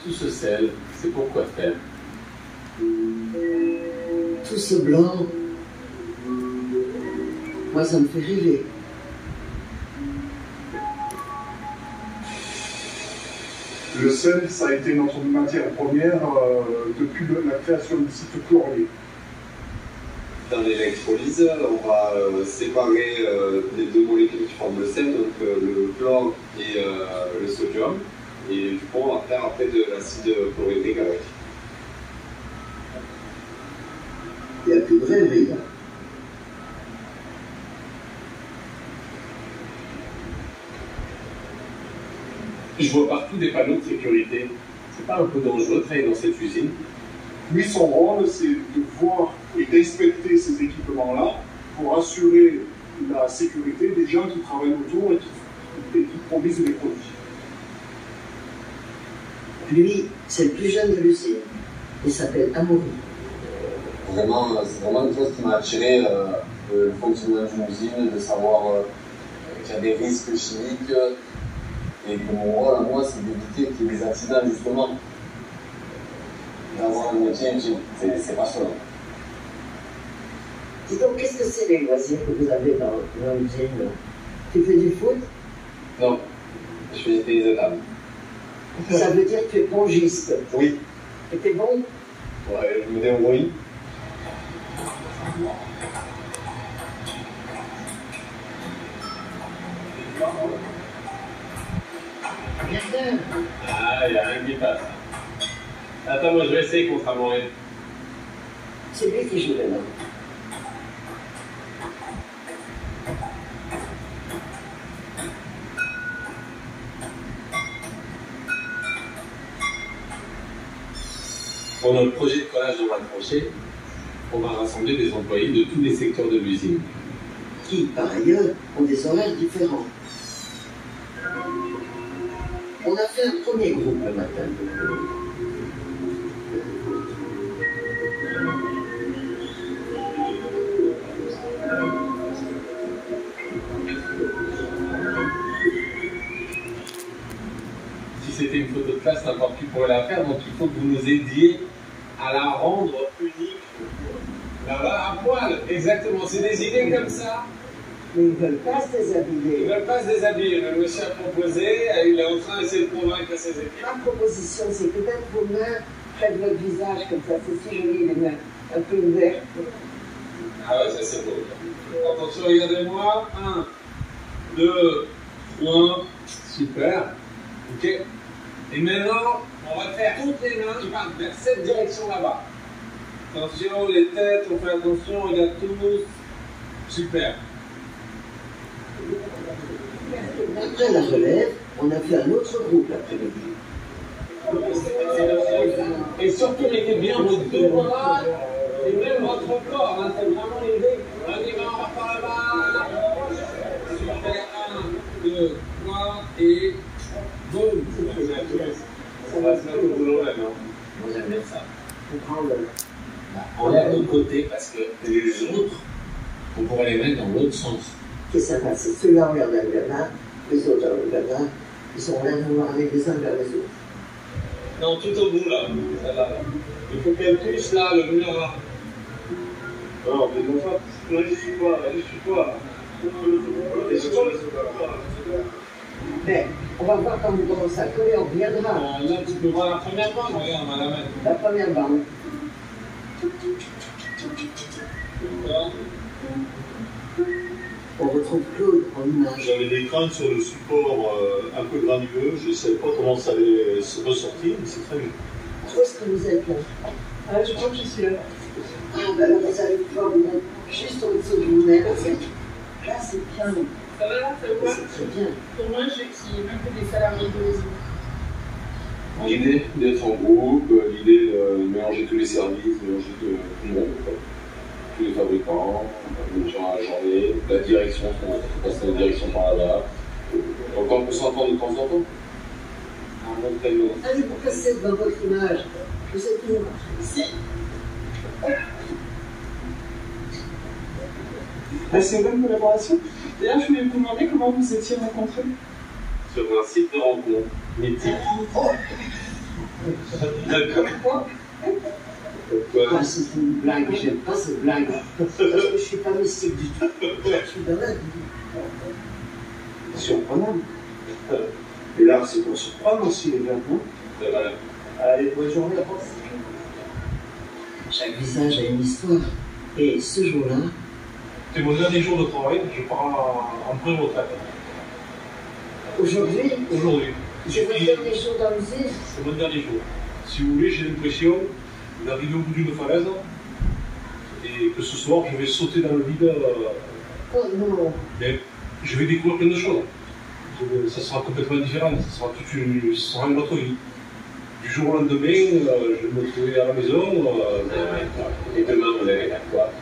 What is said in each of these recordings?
tout ce sel, c'est pour quoi faire? Tout ce blanc, moi ça me fait rêver. Le sel, ça a été notre matière première depuis la création du site chloré. Dans l'électrolyse, on va séparer les deux molécules qui forment le sel, donc le chlore et le sodium. Et du coup, on va faire après de l'acide chlorhydrique avec. Il n'y a plus de rêverie là. Je vois partout des panneaux de sécurité. C'est pas un peu dangereux de travailler dans cette usine? Lui, son rôle, c'est de voir et d'inspecter ces équipements-là pour assurer la sécurité des gens qui travaillent autour et qui produisent des produits. Lui, c'est le plus jeune de l'usine. Il s'appelle Amaury. Vraiment, c'est vraiment une chose qui m'a attiré, le fonctionnement d'une usine, de savoir qu'il y a des risques chimiques. Et que mon rôle à moi, c'est d'éviter qu'il y ait des accidents, justement. D'avoir un métier utile, c'est passionnant. Dis donc, qu'est-ce que c'est les loisirs que vous avez dans l'usine? Tu fais du foot? Non, je fais du tennis de table. Ça veut dire que tu es pongiste? Oui. Et t'es bon? Ouais, je me débrouille. Ah, il n'y a rien qui passe. Attends, moi je vais essayer contre Amaury. C'est lui qui joue maintenant. Pour notre projet de collage de la tranchée, on va rassembler des employés de tous les secteurs de l'usine. Qui, par ailleurs, ont des horaires différents. On a fait un premier groupe le matin. Si c'était une photo de classe, n'importe qui pourrait la faire, donc il faut que vous nous aidiez à la rendre unique. Là-bas, à poil, exactement, c'est des idées comme ça. Mais ils ne veulent pas se déshabiller. Ils ne veulent pas se déshabiller. Le monsieur a proposé, il est en train d'essayer de convaincre ses équipes. Ma proposition, c'est peut-être vos mains près de votre visage, comme ça, c'est si joli, les mains un peu ouvertes. Ah ouais, ça c'est beau. Attention, regardez-moi. 1, 2, 3, super. Ok. Et maintenant, on va faire toutes les mains qui partent vers cette direction là-bas. Attention, les têtes, on fait attention, regarde tous. Super. Après la relève, on a fait un autre groupe l'après-midi. Et surtout, mettez bien vos deux bras et même votre corps. Hein, c'est vraiment l'idée. On va par là-bas. Super. 1, 2, 3 et boum. On va se mettre au boulot là, non? Moi j'aime bien ça. On lève de côté parce que les autres, on pourrait les mettre dans l'autre sens. Ce qui est sympa, c'est ceux-là regardent vers le gardien, les autres regardent le gardien, ils sont là nous aller les uns vers les autres. Non, tout au bout là. Là. Il faut qu'elle touche là, le mur là. Non, mais comme ça. Non, je suis pas. Mais on va voir quand vous commencez à coller, on reviendra. Là, tu peux voir la première bande, regarde, on va la mettre. La première bande. On retrouve Claude en image. J'avais des craintes sur le support un peu granuleux, je ne savais pas comment ça allait se ressortir, mais c'est très bien. Où est-ce que vous êtes là? Ah, je crois que je suis là. Ah, ben alors vous allez pouvoir vous mettre juste en dessous de vous-même. Là, c'est bien. Ça va là, ça va? C'est très bien. Pour moi, je suis un peu des salariés de les autres. L'idée d'être en groupe, l'idée de mélanger tous les services, mélanger tout le monde, tous les fabricants, les gens à la journée, la direction, on peut passer la direction par là-bas. Donc on peut s'entendre de temps en temps. Un bon créneau. Allez, pour passer devant votre image. Vous êtes où? Ici. C'est une bonne collaboration. D'ailleurs, je voulais vous demander comment vous étiez rencontrés. Sur un site de rencontre mythique. D'accord. Ah, c'est une blague, j'aime pas cette blague. Parce que je suis pas mystique du tout. Je suis dans la vie. Surprenant. Et là, c'est pour surprendre aussi les gars, non? C'est vrai. Allez, bonne journée à tous. Chaque visage a une histoire. Et ce jour-là, C'est mon dernier jour de travail, je pars en pré-retraite. aujourd'hui, Aujourd'hui. je vais faire des choses dans l'usine. C'est mon dernier jour. Si vous voulez, j'ai l'impression d'arriver au bout d'une falaise et que ce soir, je vais sauter dans le vide. Oh non. Mais je vais découvrir plein de choses. Ça sera complètement différent, ça sera une autre vie. Du jour au lendemain, je vais me trouver à la maison. Et demain, vous allez faire quoi?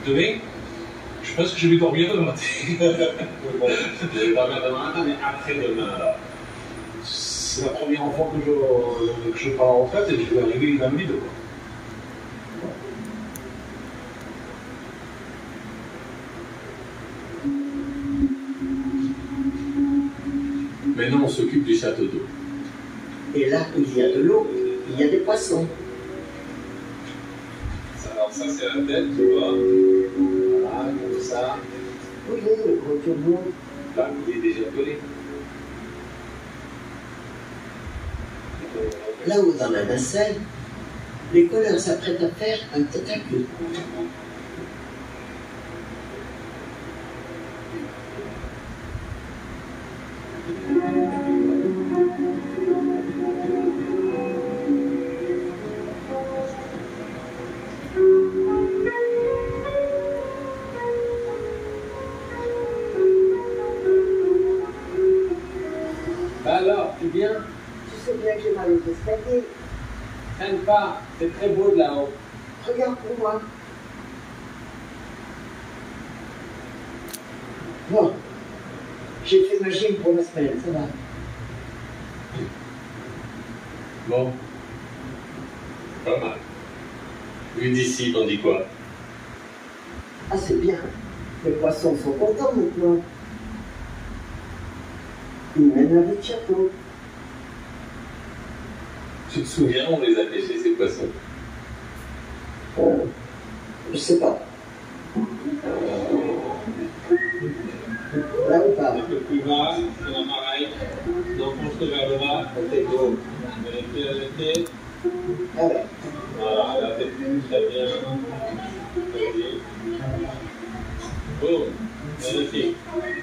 Demain, je pense que je vais dormir demain matin. Vous allez dormir demain matin, mais après-demain, alors. C'est la première fois que je pars en retraite et je vais arriver dans le vide. Maintenant, on s'occupe du château d'eau. Et là, il y a de l'eau, il y a des poissons. Alors ça, c'est la tête, tu vois. Voilà, comme ça. Oui, le gros turbo. Là, il est déjà collé. Là-haut dans la nacelle, les colleurs s'apprêtent à faire un tête-à-queue. Alors, tu viens? Tu sais bien que j'ai mal aux escaliers. Traîne pas, c'est très beau de là-haut. Regarde pour moi. Bon, j'ai fait ma gym pour la semaine, ça va. Bon. Pas mal. Vu d'ici, t'en dis quoi? Ah, c'est bien. Les poissons sont contents maintenant. Ils mènent avec chapeau. Tu te souviens, on les a pêchés, ces poissons? Je sais pas. Là ou pas? Un peu plus bas, c'est la pareil. Donc on se vers le bas, côté gauche. Je vais les arrêter. Ah ouais. Voilà, là c'est plus très bien. Vas-y. Boum, magnifique.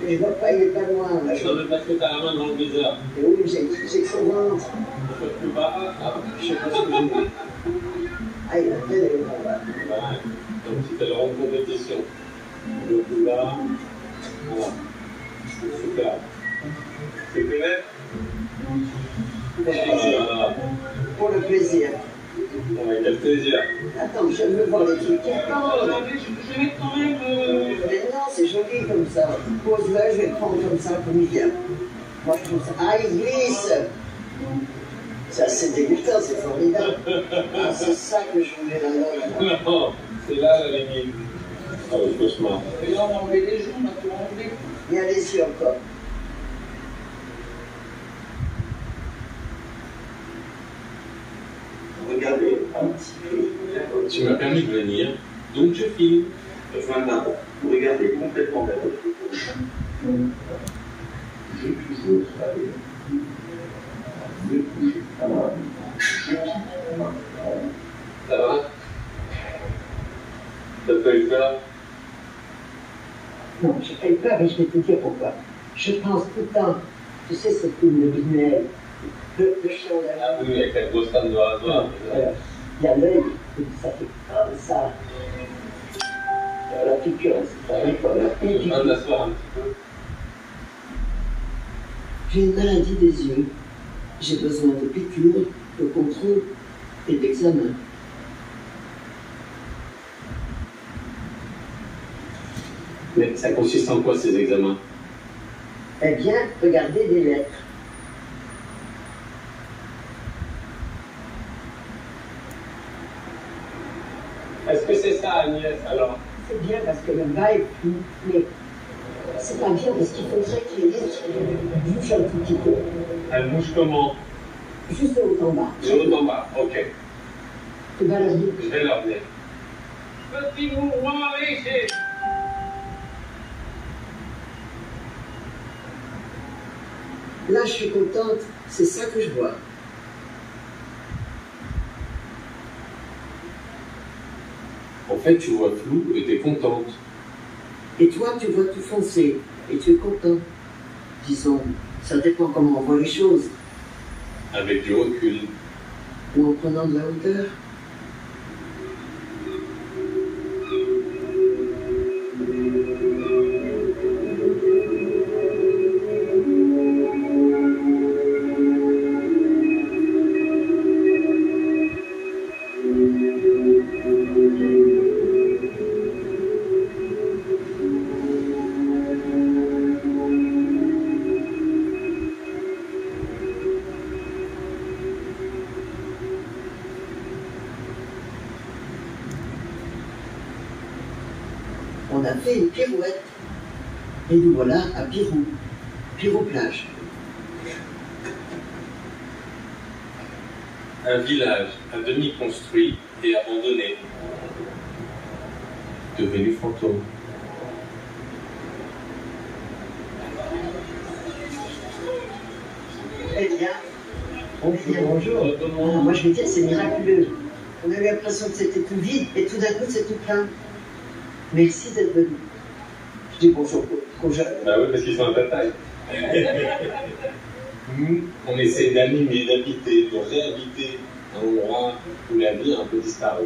Mais je vois pas, il est pas loin. Là. Non, mais parce que tu as la main dans le viseur. Et oui, j'ai que son ventre. Un peu plus bas, je sais pas ce que j'ai dit. Ah, il a fait les là. Voilà. Donc c'était leur compétition. Un peu plus bas. Voilà. Super. C'est plus net? Voilà. Pour le plaisir. Quel plaisir. Attends, je veux voir les trucs qui attendent. Je vais quand même. Mais non, c'est joli comme ça. Pose-le, je vais le prendre comme ça comme il vient. Moi, je trouve ça. Ah, il glisse. Ça, c'est dégoûtant, c'est formidable. Ah, c'est ça que je voulais là-bas. Non, c'est là la limite. Ah oui, cauchemar. Et là, on va enlever les joues, on va tout enlever. Il y a les yeux encore. Regardez un petit peu. Tu m'as permis de venir, donc je filme. Voilà, vous regardez complètement vers votre gauche. J'ai toujours travaillé. Ne bougez pas. Ça va? T'as pas eu peur? Non, j'ai pas eu peur et je vais te dire pourquoi. Je pense tout le temps, tu sais, ce film de Buñuel, le chien de Ah oui, avec la grosse femme de rasoir. il y a l'œil, et ça fait comme ça. La piqûre, c'est pas rigolo. Je vais m'asseoir un petit peu. J'ai une maladie des yeux. J'ai besoin de piqûres, de contrôle et d'examen. Mais ça consiste en quoi ces examens? Eh bien, regardez des lettres. Est-ce que c'est ça, Agnès, alors? C'est bien parce que le bas est plus, mais c'est pas bien parce qu'il faudrait que les lettres bougent un tout petit peu. Elle bouge comment? Juste de haut en bas. De haut en bas, ok. Tu vas leur dire. Je vais leur dire. Petit mouvement léger. Là, je suis contente, c'est ça que je vois. En fait, tu vois flou et t'es contente. Et toi, tu vois tout foncé, et tu es content. Disons, ça dépend comment on voit les choses, Avec du recul. ou en prenant de la hauteur. On a fait une pirouette. Et nous voilà à Pirou. Pirou-Plage. Un village à demi construit et abandonné. Devenu fantôme. Eh bien, bonjour. Ah, moi, je vais dire, c'est miraculeux. On a eu l'impression que c'était tout vide, et tout d'un coup, c'est tout plein. Merci d'être venu. Je dis bonjour aux jeunes. Bah oui, parce qu'ils sont à ta taille. Nous, on essaie d'animer, d'habiter, de réhabiter un endroit où la vie a un peu disparu.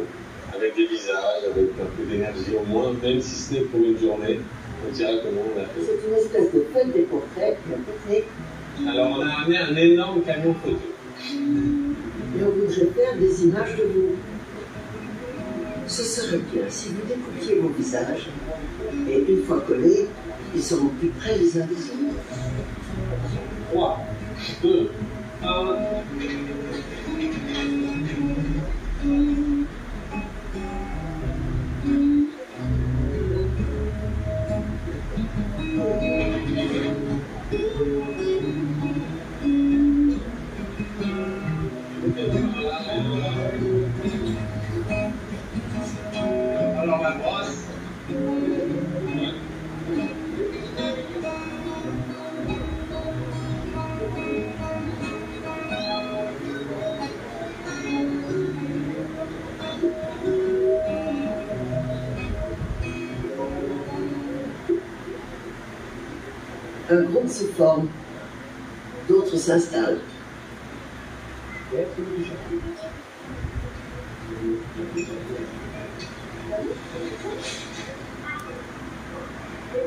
Avec des visages, avec un peu d'énergie au moins, même si ce n'est pour une journée, on dira comment on a fait. C'est une espèce de fête des portraits, puis un pique-nique. Alors on a amené un énorme camion photo. Et on voudrait faire des images de vous. Ce serait bien si vous découpiez vos visages, et une fois collés, ils seront plus près les uns des autres. 3, 2, 1. Alors la brosse. Un groupe se forme, d'autres s'installent.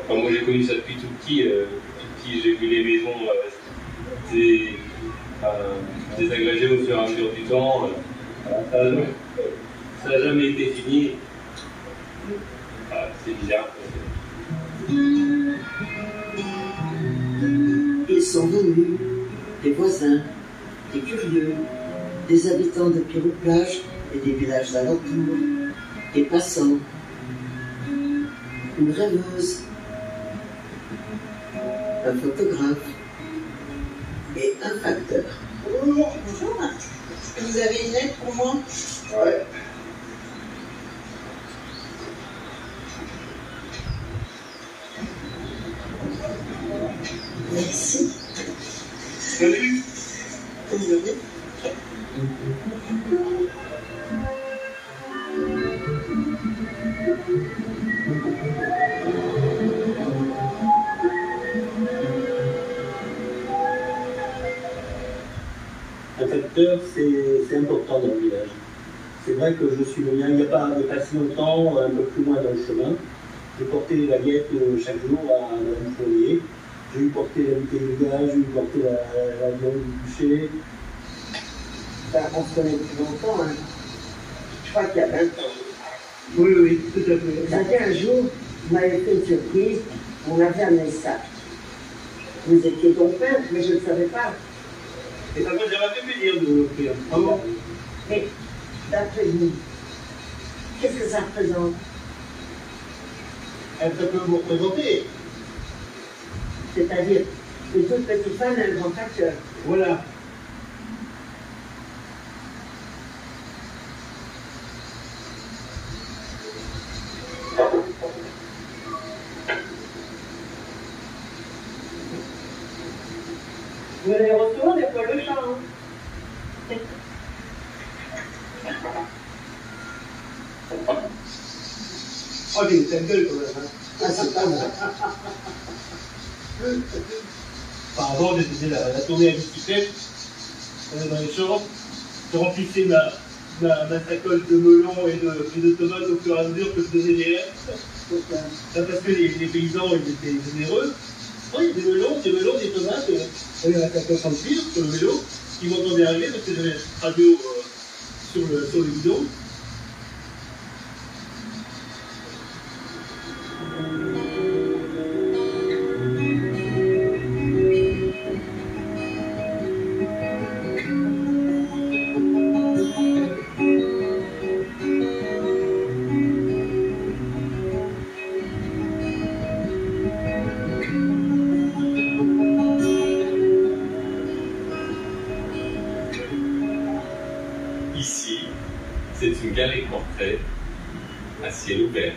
Enfin, moi j'ai connu ça depuis tout petit, j'ai vu les maisons désagrégées au fur et à mesure du temps. Ça n'a jamais été fini. Voilà, c'est bizarre. Ils sont venus, des voisins, des curieux, des habitants de Pirou-Plage et des villages alentours, des passants, une rêveuse, un photographe et un facteur. Bonjour. Est-ce que vous avez une lettre pour moi? Ouais. Merci. Salut. Bonne journée. Un facteur, c'est important dans le village. C'est vrai que je suis venu il n'y a pas si longtemps, un peu plus loin dans le chemin. J'ai porté les baguettes chaque jour à Madame Fournier. J'ai eu porté la bouteille de gaz, j'ai eu porté la viande du boucher. Ben, on se connaît depuis longtemps, hein. Je crois qu'il y a 20 ans. Oui, tout à fait. Ça fait un jour, vous m'avez fait une surprise, on m'avait amené ça. Vous étiez donc peintre, mais je ne le savais pas. Et ça peut jamais fait plaisir de l'offrir. Comment? Mais, d'après vous, qu'est-ce que ça représente? Ça peut vous représenter. C'est-à-dire, une toute petite femme et un grand facteur. Voilà. Oh, j'ai une sale gueule quand même. Hein. Ah, c'est pas vrai. Enfin, avant, je faisais la tournée à bicyclette, on est dans les champs, je remplissais ma sacoche de melons et de tomates au fur et à mesure que je faisais des airs. Parce que les paysans, ils étaient généreux. Oh, il y a des melons, des tomates, on avait la sacoche en cuir sur le vélo, ils m'entendaient arriver parce que j'avais la radio sur le bidon. Ici, c'est une galerie de portraits à ciel ouvert.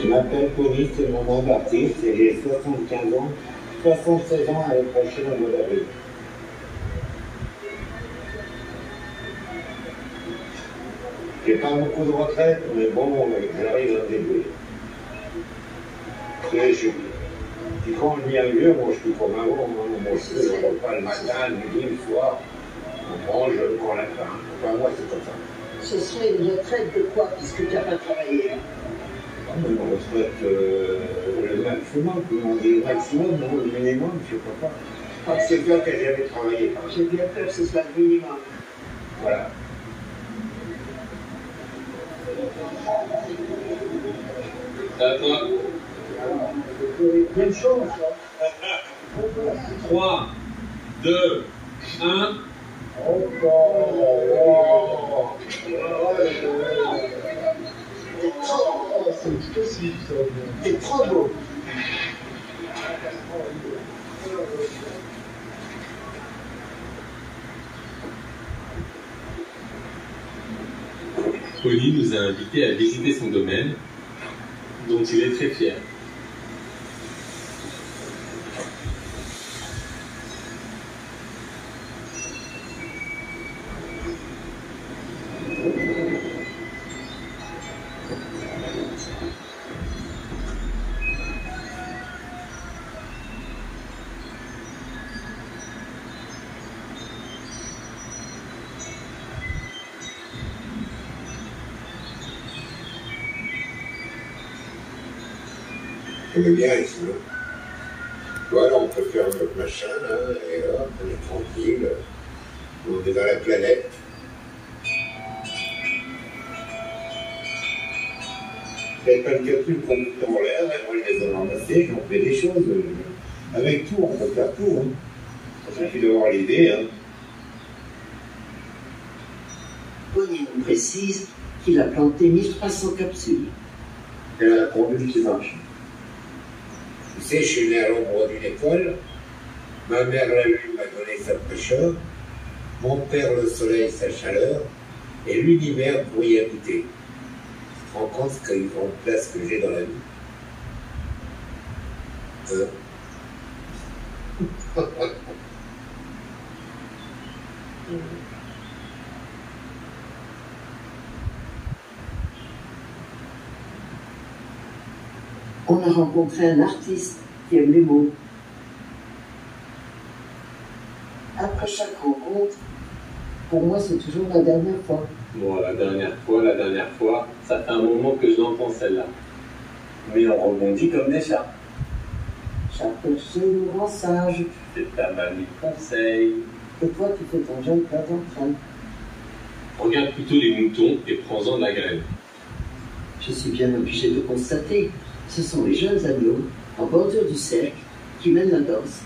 Je m'appelle Conny, c'est mon nom d'artiste et j'ai 75 ans, 76 ans à l'année prochaine au mois d'avril. J'ai pas beaucoup de retraite, mais bon, j'arrive à me débrouiller. Puis quand on devient vieux, moi je suis comme avant, on mange le repas le matin, le midi, le soir, on mange quand on a faim. Enfin, moi c'est comme ça. Ce serait une retraite de quoi, puisque tu n'as pas travaillé? Une retraite, le maximum, on dit le maximum, non, le minimum, je ne sais pas. C'est clair que j'avais travaillé. J'ai bien peur que ce soit le minimum. Voilà. À toi. Même chose. 3, 2, 1. C'est trop beau. Conny nous a invités à visiter son domaine, dont il est très fier. On est bien ici. Voilà, on peut faire notre machin, là, et là, on est tranquille. On est dans la planète. Les calculs qu'on met en l'air, on les a ramassés, on fait des choses. Avec tout, on peut faire tout. Hein. Il suffit d'avoir l'idée. Hein. Conny nous précise qu'il a planté 1300 capsules. Elle a attendu qui marche. Tu sais, je suis né à l'ombre d'une étoile. Ma mère, la lune, m'a donné sa fraîcheur. Mon père, le soleil, sa chaleur. Et l'univers pour y habiter. Tu te rends compte ce qu'une grande place que j'ai dans la vie? On a rencontré un artiste qui aime les mots. Après chaque rencontre, pour moi, c'est toujours la dernière fois. Bon, la dernière fois, ça fait un moment que je l'entends celle-là. Mais on rebondit comme des chats. Chaque se nous rend sage. C'est ta mamie de conseil. Et toi, tu fais ton jeune plat en train. Regarde plutôt les moutons et prends-en de la graine. Je suis bien obligée de constater. Ce sont les jeunes agneaux, en bordure du cercle, qui mènent la danse.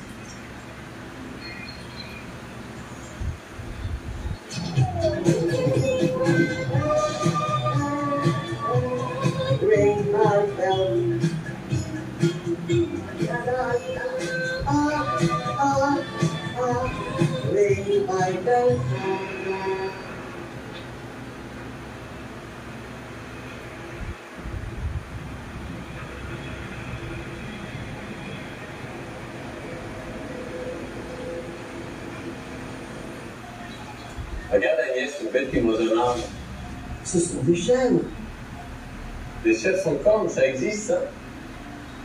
Ring my bell. Ring my bell. Regarde Agnès, une bête qui mange un arbre. Ce sont des chèvres. Les chèvres sans cornes, ça existe, ça?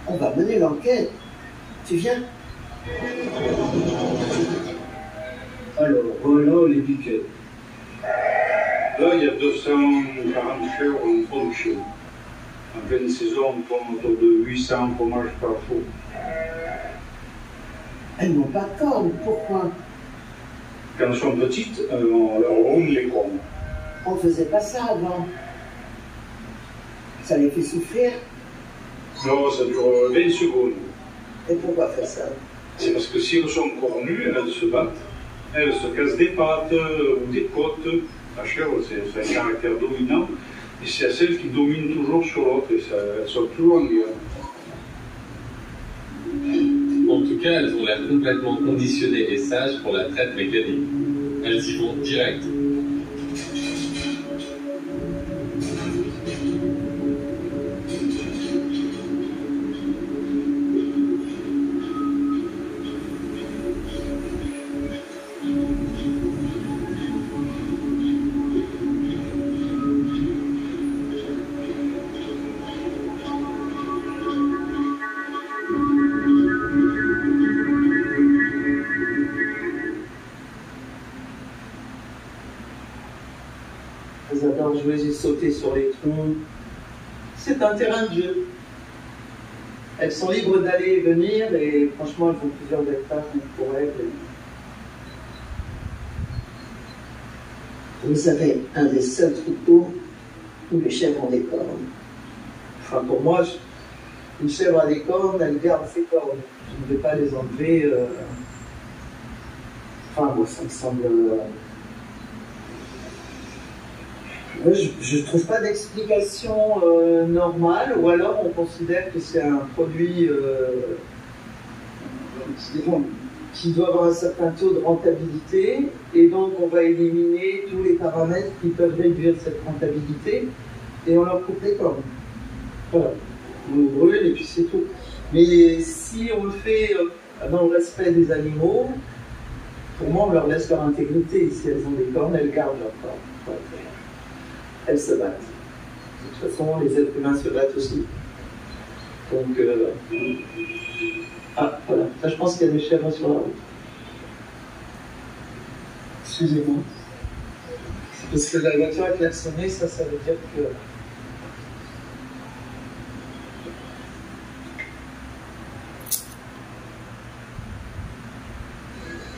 On va mener l'enquête. Tu viens? Alors, voilà les piquets. Là, il y a 240 chèvres en production. En pleine saison, on tourne autour de 800 fromages par jour. Elles n'ont pas de cornes. Pourquoi? Quand elles sont petites, on leur roule les cornes. On ne faisait pas ça avant. Ça les fait souffrir. Non, ça dure 20 secondes. Et pourquoi faire ça? C'est parce que si elles sont cornues, elles se battent. Elles se cassent des pattes ou des côtes. La chèvre, c'est un caractère dominant. Et c'est celle qui domine toujours sur l'autre. Et elles sont toujours en guerre. En tout cas, elles ont l'air complètement conditionnées et sages pour la traite mécanique. Elles y vont direct. Elles adorent jouer et sauter sur les troncs. C'est un terrain de jeu. Elles sont libres d'aller et venir et franchement, elles font plusieurs hectares pour elles. Vous avez un des seuls troupeaux où les chèvres ont des cornes. Enfin, pour moi, une chèvre a des cornes, elle garde ses cornes. Je ne vais pas les enlever. Enfin, moi, ça me semble... Je ne trouve pas d'explication normale, ou alors on considère que c'est un produit qui doit avoir un certain taux de rentabilité, et donc on va éliminer tous les paramètres qui peuvent réduire cette rentabilité, et on leur coupe les cornes. Voilà. On le brûle et puis c'est tout. Mais si on le fait dans le respect des animaux, pour moi on leur laisse leur intégrité. Si elles ont des cornes, elles gardent leurs cornes. Voilà. Elles se battent. De toute façon, les êtres humains se battent aussi. Donc, ah, voilà. Ça, je pense qu'il y a des chèvres sur la route. Excusez-moi. Parce que la voiture a klaxonné, ça veut dire que...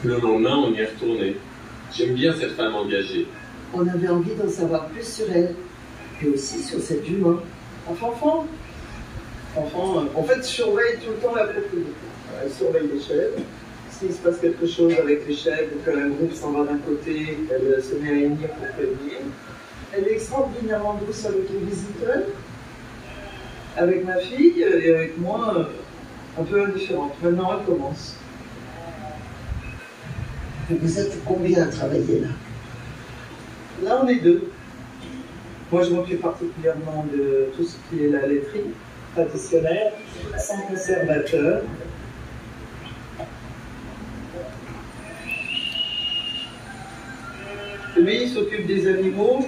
Le lendemain, on y est retourné. J'aime bien cette femme engagée. On avait envie d'en savoir plus sur elle, et aussi sur cette jument. Fanfan, en fait, surveille tout le temps la propriété. Elle surveille les chèvres. S'il se passe quelque chose avec les chèvres, ou qu'un groupe s'en va d'un côté, elle se met à hennir pour prévenir. Elle est extraordinairement douce avec les visiteurs, avec ma fille et avec moi, un peu indifférente. Maintenant, elle commence. Vous êtes combien à travailler là? Là, on est deux. Moi, je m'occupe particulièrement de tout ce qui est la laiterie traditionnelle, sans conservateur. Lui, il s'occupe des animaux.